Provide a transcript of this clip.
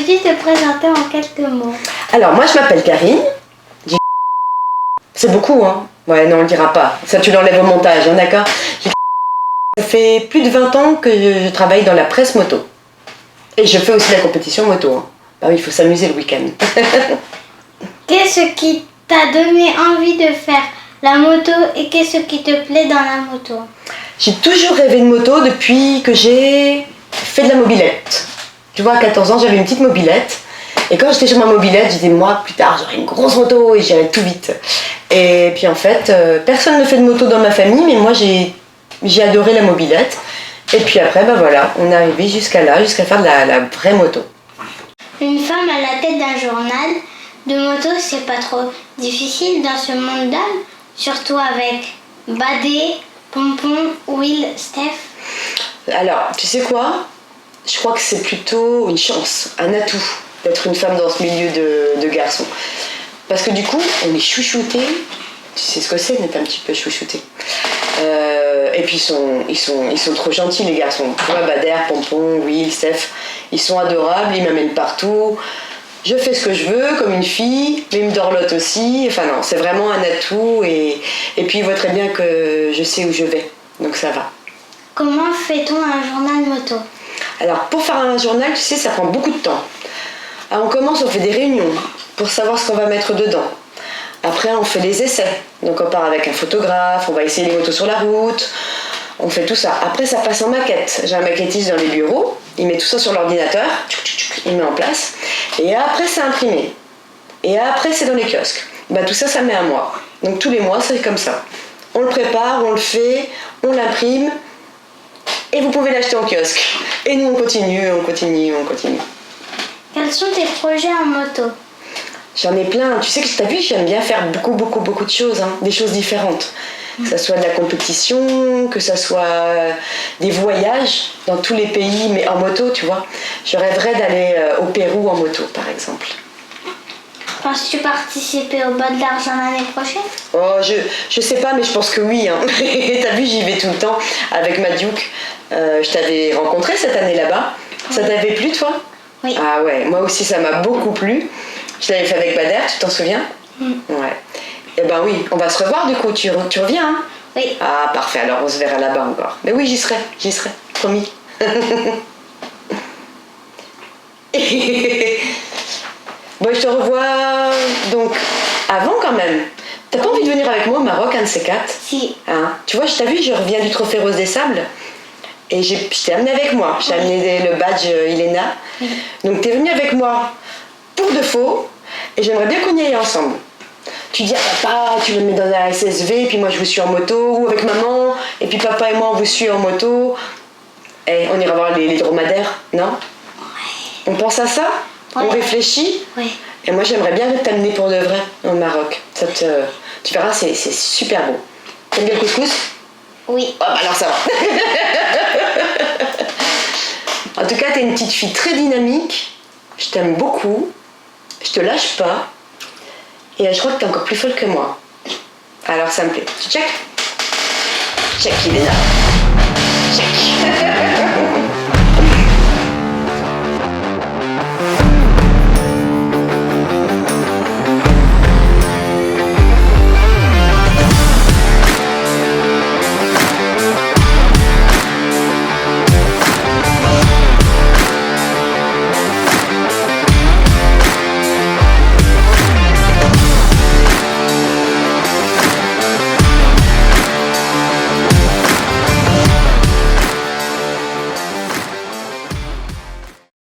Peux-tu te présenter en quelques mots? Alors, moi, je m'appelle Karine. C'est beaucoup, hein? Ouais, non, on le dira pas. Ça, tu l'enlèves au montage, hein, d'accord? Ça fait plus de 20 ans que je travaille dans la presse moto. Et je fais aussi la compétition moto. Hein. Bah oui, il faut s'amuser le week-end. Qu'est-ce qui t'a donné envie de faire la moto et qu'est-ce qui te plaît dans la moto? J'ai toujours rêvé de moto depuis que j'ai fait de la mobilette. Tu vois, à 14 ans, j'avais une petite mobilette. Et quand j'étais sur ma mobilette, je disais, moi, plus tard, j'aurai une grosse moto et j'irai tout vite. Et puis en fait, personne ne fait de moto dans ma famille, mais moi, j'ai adoré la mobilette. Et puis après, bah voilà, on est arrivé jusqu'à là, jusqu'à faire de la vraie moto. Une femme à la tête d'un journal de moto, c'est pas trop difficile dans ce monde d'hommes, surtout avec Badé, Pompon, Will, Steph. Alors, tu sais quoi? Je crois que c'est plutôt une chance, un atout d'être une femme dans ce milieu de garçons. Parce que du coup, on est chouchouté. Tu sais ce que c'est d'être un petit peu chouchouté. Et puis ils sont trop gentils les garçons. Tu vois, Bader, Pompon, Will, Steph, ils sont adorables, ils m'amènent partout. Je fais ce que je veux comme une fille, mais ils me dorlotent aussi. Enfin non, c'est vraiment un atout et puis ils voient très bien que je sais où je vais. Donc ça va. Comment fait-on un journal moto? Alors pour faire un journal, tu sais, ça prend beaucoup de temps. Alors, on fait des réunions pour savoir ce qu'on va mettre dedans. Après, on fait les essais. Donc, on part avec un photographe, on va essayer les motos sur la route. On fait tout ça. Après, ça passe en maquette. J'ai un maquettiste dans les bureaux. Il met tout ça sur l'ordinateur. Il met en place. Et après, c'est imprimé. Et après, c'est dans les kiosques. Bah, tout ça, ça met un mois. Donc, tous les mois, c'est comme ça. On le prépare, on le fait, on l'imprime. Et vous pouvez l'acheter en kiosque. Et nous, on continue. Quels sont tes projets en moto? J'en ai plein. Tu sais que t'as vu, j'aime bien faire beaucoup de choses, hein, des choses différentes. Que ça soit de la compétition, que ça soit des voyages dans tous les pays, mais en moto, tu vois. Je rêverais d'aller au Pérou en moto, par exemple. Penses-tu participer au bas de l'argent l'année prochaine? Oh, je sais pas, mais je pense que oui. Hein. T'as vu, j'y vais tout le temps avec ma Duke. Je t'avais rencontré cette année là-bas. Ça t'avait plu, toi? Oui. Ah ouais, moi aussi, ça m'a beaucoup plu. Je l'avais fait avec Bader, tu t'en souviens? Ouais. Eh ben oui, on va se revoir du coup, tu reviens, hein? Oui. Ah, parfait, alors on se verra là-bas encore. Mais oui, j'y serai, promis. Bon, je te revois donc avant quand même. T'as pas envie de venir avec moi au Maroc, un de ces quatre? Si. Hein? Tu vois, je t'ai vu, je reviens du Trophée Rose des Sables. Et je t'ai amené avec moi. J'ai amené le badge Ilena. Donc t'es venu avec moi pour de faux. Et j'aimerais bien qu'on y aille ensemble. Tu dis à papa, tu me mets dans la SSV, et puis moi je vous suis en moto, ou avec maman, et puis papa et moi on vous suit en moto. Et on ira voir les dromadaires, non? Ouais. On pense à ça? Ouais. On réfléchit? Oui. Et moi j'aimerais bien t'amener pour de vrai au Maroc. Tu verras, c'est super beau. T'aimes bien le couscous? Oui. Oh, bah alors ça va. En tout cas, t'es une petite fille très dynamique. Je t'aime beaucoup. Je te lâche pas. Et je crois que t'es encore plus folle que moi. Alors ça me plaît. Tu check? Check, il est là. Check.